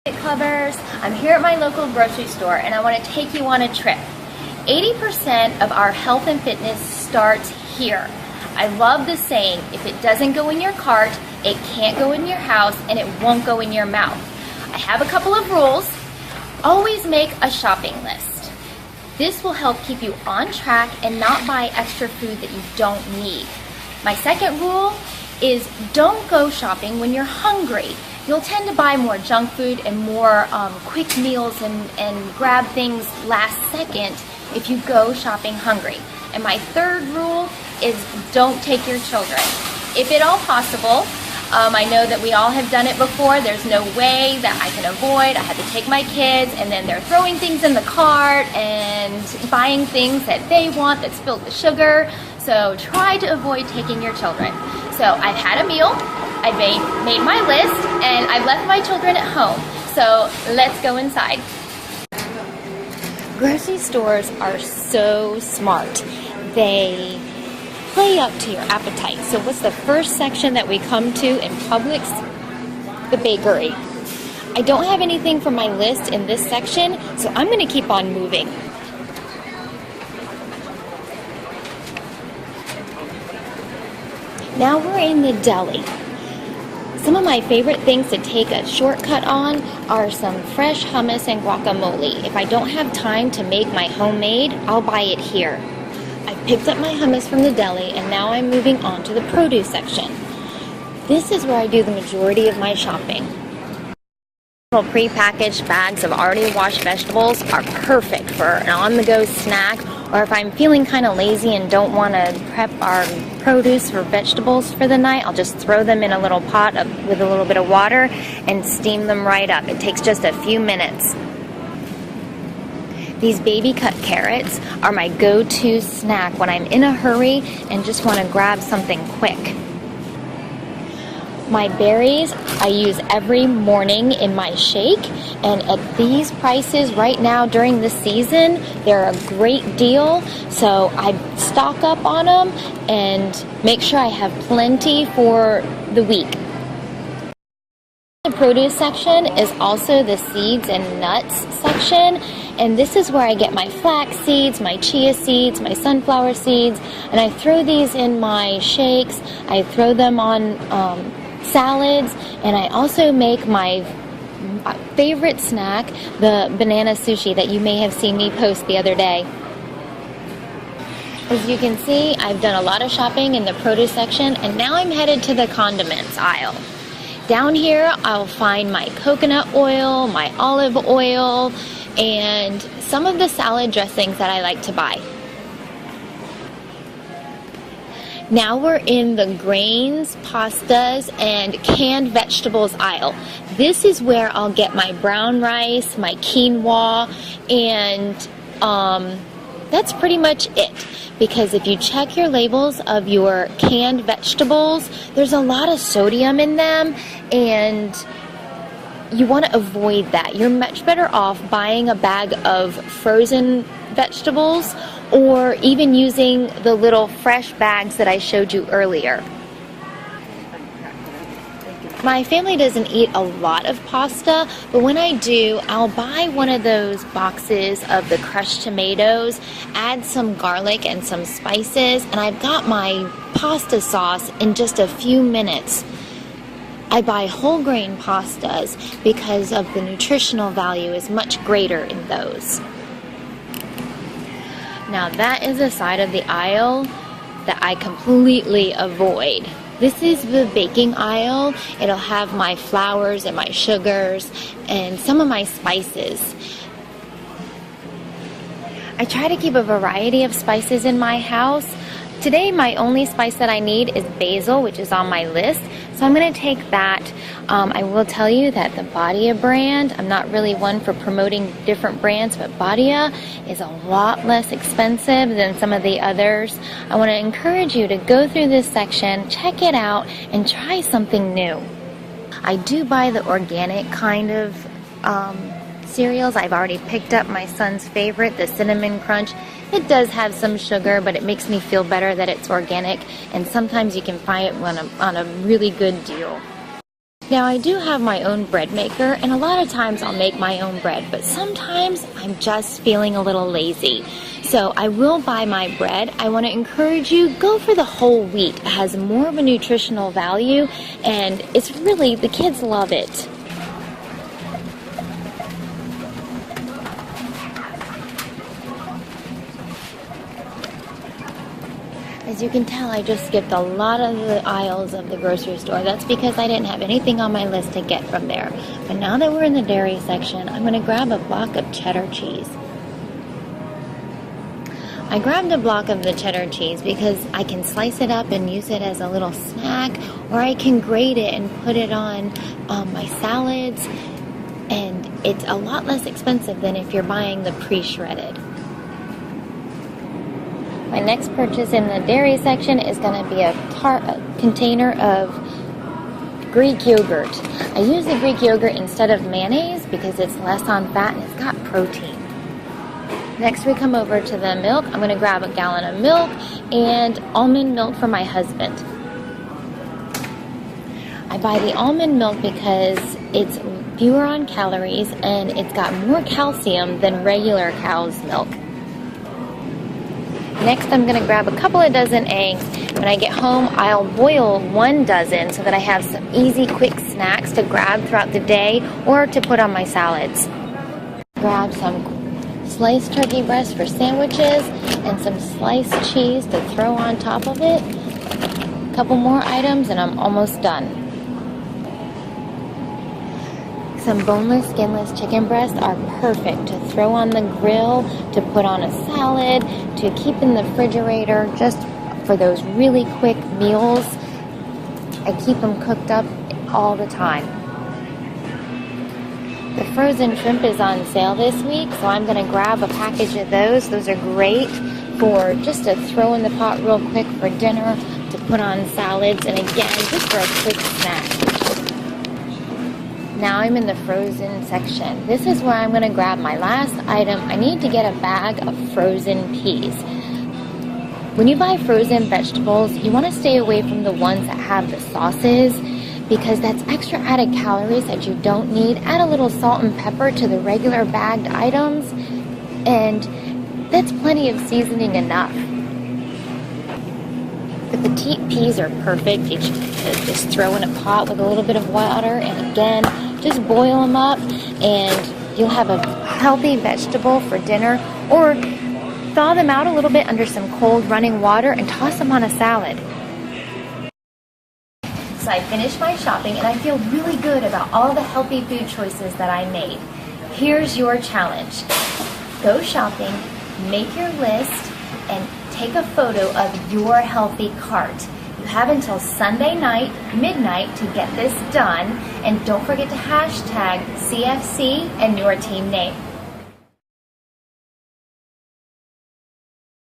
Clubbers, I'm here at my local grocery store and I want to take you on a trip. 80% of our health and fitness starts here. I love the saying, if it doesn't go in your cart, it can't go in your house and it won't go in your mouth. I have a couple of rules. Always make a shopping list. This will help keep you on track and not buy extra food that you don't need. My second rule is don't go shopping when you're hungry. You'll tend to buy more junk food and more quick meals and grab things last second if you go shopping hungry. And my third rule is don't take your children. If at all possible, I know that we all have done it before. There's no way that I can avoid. I had to take my kids and then they're throwing things in the cart and buying things that they want that spilled the sugar. So try to avoid taking your children. So I've had a meal, I've made my list, and I've left my children at home. So let's go inside. Grocery stores are so smart. They play up to your appetite. So what's the first section that we come to in Publix? The bakery. I don't have anything from my list in this section, so I'm going to keep on moving. Now we're in the deli. Some of my favorite things to take a shortcut on are some fresh hummus and guacamole. If I don't have time to make my homemade, I'll buy it here. I picked up my hummus from the deli and now I'm moving on to the produce section. This is where I do the majority of my shopping. Little pre-packaged bags of already washed vegetables are perfect for an on-the-go snack, or if I'm feeling kind of lazy and don't want to prep our produce or vegetables for the night, I'll just throw them in a little pot with a little bit of water and steam them right up. It takes just a few minutes. These baby cut carrots are my go-to snack when I'm in a hurry and just want to grab something quick. My berries I use every morning in my shake, and at these prices right now during the season, they're a great deal. So I stock up on them and make sure I have plenty for the week. The produce section is also the seeds and nuts section, and this is where I get my flax seeds, my chia seeds, my sunflower seeds, and I throw these in my shakes. I throw them on salads, and I also make my favorite snack, the banana sushi that you may have seen me post the other day. As you can see, I've done a lot of shopping in the produce section, and now I'm headed to the condiments aisle. Down here, I'll find my coconut oil, my olive oil, and some of the salad dressings that I like to buy. Now we're in the grains, pastas, and canned vegetables aisle. This is where I'll get my brown rice, my quinoa, and that's pretty much it. Because if you check your labels of your canned vegetables, there's a lot of sodium in them, and you want to avoid that. You're much better off buying a bag of frozen vegetables or even using the little fresh bags that I showed you earlier. My family doesn't eat a lot of pasta, but when I do, I'll buy one of those boxes of the crushed tomatoes, add some garlic and some spices, and I've got my pasta sauce in just a few minutes. I buy whole grain pastas because of the nutritional value is much greater in those. Now that is a side of the aisle that I completely avoid. This is the baking aisle. It'll have my flours and my sugars and some of my spices. I try to keep a variety of spices in my house. Today my only spice that I need is basil, which is on my list. So I'm going to take that. I will tell you that the Badia brand, I'm not really one for promoting different brands, but Badia is a lot less expensive than some of the others. I want to encourage you to go through this section, check it out, and try something new. I do buy the organic kind of cereals. I've already picked up my son's favorite, the Cinnamon Crunch. It does have some sugar, but it makes me feel better that it's organic, and sometimes you can find it on a really good deal. Now I do have my own bread maker, and a lot of times I'll make my own bread, but sometimes I'm just feeling a little lazy. So I will buy my bread. I want to encourage you, go for the whole wheat. It has more of a nutritional value, and it's really, the kids love it. As you can tell, I just skipped a lot of the aisles of the grocery store. That's because I didn't have anything on my list to get from there. But now that we're in the dairy section, I'm going to grab a block of cheddar cheese. I grabbed a block of the cheddar cheese because I can slice it up and use it as a little snack, or I can grate it and put it on my salads, and it's a lot less expensive than if you're buying the pre-shredded. My next purchase in the dairy section is going to be a container of Greek yogurt. I use the Greek yogurt instead of mayonnaise because it's less on fat and it's got protein. Next we come over to the milk. I'm going to grab a gallon of milk and almond milk for my husband. I buy the almond milk because it's fewer on calories and it's got more calcium than regular cow's milk. Next, I'm going to grab a couple of dozen eggs. When I get home, I'll boil 1 dozen so that I have some easy, quick snacks to grab throughout the day or to put on my salads. Grab some sliced turkey breast for sandwiches and some sliced cheese to throw on top of it. A couple more items and I'm almost done. Some boneless, skinless chicken breasts are perfect to throw on the grill, to put on a salad, to keep in the refrigerator just for those really quick meals. I keep them cooked up all the time. The frozen shrimp is on sale this week, so I'm going to grab a package of those. Those are great for just to throw in the pot real quick for dinner, to put on salads, and again, just for a quick snack. Now I'm in the frozen section. This is where I'm going to grab my last item. I need to get a bag of frozen peas. When you buy frozen vegetables, you want to stay away from the ones that have the sauces because that's extra added calories that you don't need. Add a little salt and pepper to the regular bagged items, and that's plenty of seasoning enough. The petite peas are perfect. You just throw in a pot with a little bit of water, and again, just boil them up, and you'll have a healthy vegetable for dinner, or thaw them out a little bit under some cold running water and toss them on a salad. So I finished my shopping, and I feel really good about all the healthy food choices that I made. Here's your challenge. Go shopping, make your list, and take a photo of your healthy cart. You have until Sunday night, midnight, to get this done, and don't forget to hashtag CFC and your team name.